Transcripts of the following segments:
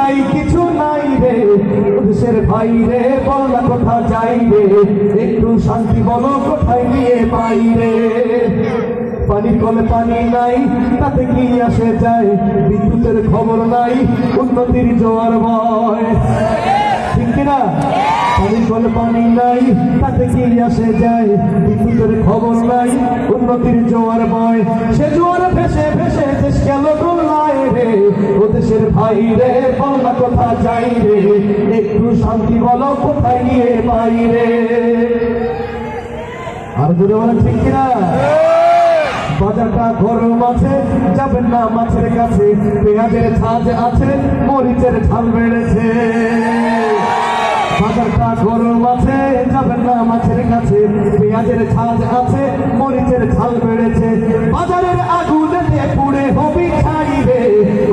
নাই কিছু নাই রে দেশের ভাই রে, বলা কোথা যাই রে, একটু শান্তি বলো কোথায় গিয়ে পাই রে। পানির কলে পানি নাই তাতে কি আসে যায়, বিদ্যুতের খবর নাই উন্নতির জোয়ার বয়, ঠিক কিনা? পানির কলে পানি নাই তাতে কি আসে যায়, বিদ্যুতের খবর নাই উন্নতির জোয়ার বয়। সে জোয়ার ভেসে ভেসে দেশ গেল গোল্লায় রে, ও দেশের ভাই রে, বলা কোথা যাই রে, একটু শান্তি বলো কোথায় গিয়ে পাই রে। আর জোরে বলেন ঠিক কিনা? বাজারটা গরম আছে, যাবেন না মাছের কাছে, পেঁয়াজের ছাঁচ আছে, মরিচের ঝাল বেড়েছে। বাজারটা গরম আছে, যাবেন না মাছের কাছে, পেঁয়াজের ছাঁচ আছে, মরিচের ঝাল বেড়েছে। বাজারের আগুনেতে পুড়ে হবি ছাই রে,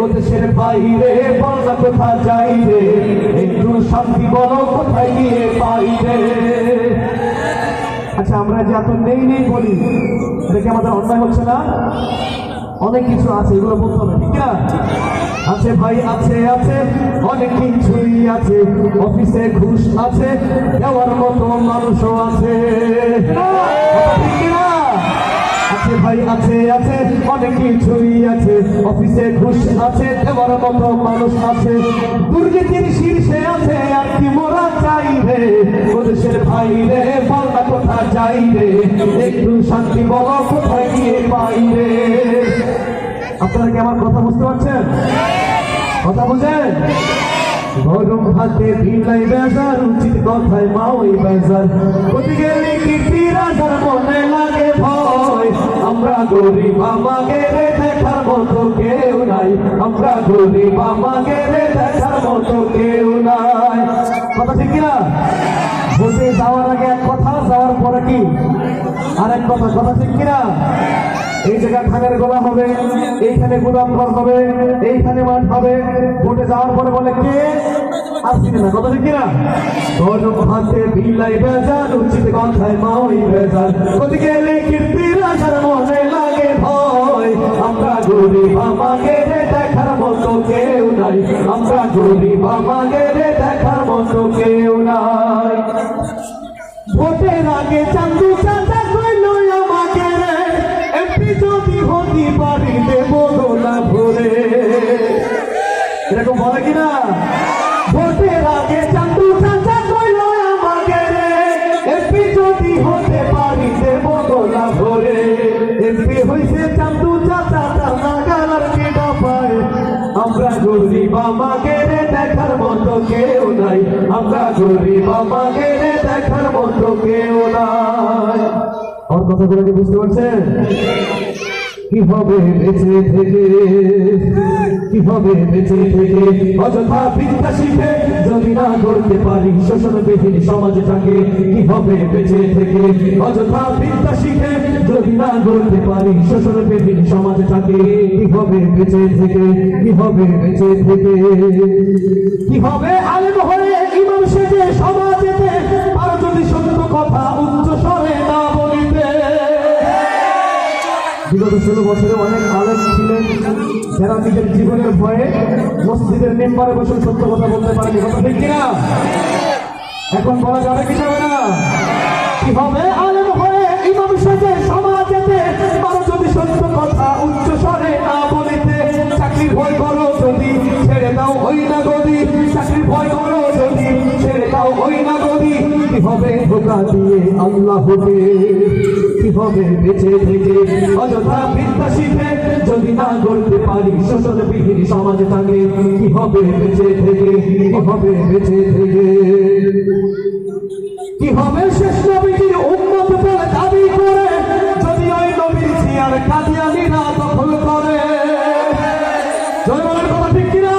ও দেশের বাইরে, বলা কোথা যাই রে, একটু শান্তি বলো কোথায় গিয়ে পাই রে। আচ্ছা, আমরা যে এত নেই নেই বলি, দেখে আমাদের অন্যায় হচ্ছে না? অনেক কিছু আছে, এগুলো বলতে হবে, ঠিক না? আছে ভাই, আছে আছে অনেক কিছুই আছে, অফিসে ঘুষ আছে, দেওয়ার মতো মানুষও আছে, ঠিক না? আছে ভাই, আছে আছে অনেক কিছুই আছে, অফিসে ঘুষ আছে, দেওয়ার মতো মানুষ আছে। দুর্নীতির শীর্ষে আছে আর কি মোরা চাই রে, ও দেশের ভাই রে, বলা কোথা যাই রে, একটু শান্তি বলো কোথায় গিয়ে পাই রে। আপনারা কি আমার কথা বুঝতে পারছেন? কথা বুঝেন? গরম হাতে ভিলাই বেজার, উচিত কথায় মা ওই বেজার, প্রতি গেলে কীর্তি রাজার মনে লাগে ভয়। আমরা গরিব আমাকে রে দেখার মতো কেউ নাই, আমরা গরিব আমাকে রে দেখার মতো কেউ নাই। কথা ঠিক কিনা? বলতে যাওয়ার আগে এক কথা, যাওয়ার পরে কি আরেক কথা, কথা ঠিক কিনা? এই জায়গায় ধানের গোলা হবে, এইখানে গোলামঘর হবে, এইখানে মাঠ হবে, ভোটে যাওয়ার পরে বলে কে আসছি না, কথা ঠিক কিনা? গরম হাতে বিলাই বেজার, উচিত কথায় মা ওই বেজার, প্রতি গেলে কীর্তি রাজার মনে লাগে ভয়। আমরা গরিব আমাকে রে দেখার মতো কেউ নাই, আমরা গরিব আমাকে রে দেখার মতো কেউ নাই। ভোটের আগে চান্দু চাঁদা কইল আমাকে রে, এমপি যদি হতে পারি দেব গোলা ভরে, এরকম বলে কিনা? ভোটের আগে চান্দু চাঁদা কইল আমাকে রে, এমপি যদি হতে পারি দেব গোলা ভরে। এমপি হইছে চান্দু চাচা, চাঁদা গালার কেটা পায়। আমরা গরিব আমাকে রে দেখার মতো কেউ নাই, আমরা গরিব আমাকে রে দেখার মতো কেউ নাই। আমার কথাগুলো কি বুঝতে পারছেন? কি হবে বেঁচে থেকে, কি হবে বেঁচে থেকে, অযথা বিদ্যা শিখে যদি না করতে পারি শোষণবিহীন সমাজটাকে। কি হবে বেঁচে থেকে, অযথা বিদ্যা শিখে যদি না করতে পারি শোষণবিহীন সমাজটাকে। কি হবে বেঁচে থেকে, কি হবে বেঁচে থেকে, কি হবে আলেম হয়ে ইমাম সেজে সমাজেতে, আর যদি সত্য কথা উচ্চ স্বরে না বলিতে। বিগত 16 বছরে অনেক আলেম ছিলেন যারা নিজের জীবনের ভয়ে মসজিদের মেম্বারে বসে সত্য কথা বলতে পারেনি, কথা ঠিক কিনা? এখন বলা যাবে কি যাবে না? কি হবে আলেম হয়ে ইমাম সেজে সমাজেতে, আর যদি সত্য কথা উচ্চ স্বরে না বলিতে। চাকরির ভয় করো যদি ছেড়ে দাও ওই না গদি, চাকরির ভয় করো যদি ছেড়ে দাও ওই না গদি। কি হবে ধোঁকা দিয়ে আল্লাহকে, কি হবে বেঁচে থেকে, অযথা বিদ্যা শিখে যদি না করতে পারি শোষণবিহীন সমাজটাকে। কি হবে বেঁচে থেকে, কি হবে বেঁচে থেকে, কি হবে শেষ নবীর উম্মত বলে দাবি করে, যদি ওই নবীর চেয়ার কাদিয়ানীরা দখল করে। জয়মানের কথা ঠিক কিনা?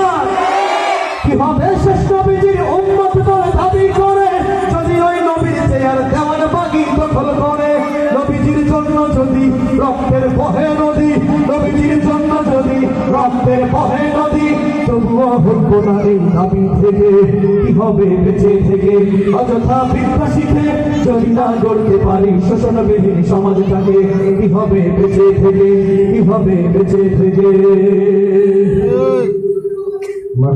কি হবে শেষ নবীর উম্মত বলে দাবি করে, যদি ওই নবীর চেয়ার দেওয়ানবাগী দখল করে। নবীজির জন্য যদি রক্তের বহে নদী, নবীজির জন্য যদি রক্তের বহে নদী, তবুও হইব না এই দাবি থেকে। কি হবে বেঁচে থেকে, অযথা বিদ্যা শিখে যদি না গড়তে পারি শোষণবিহীন সমাজটাকে। কি হবে বেঁচে থেকে, কি হবে বেঁচে থেকে।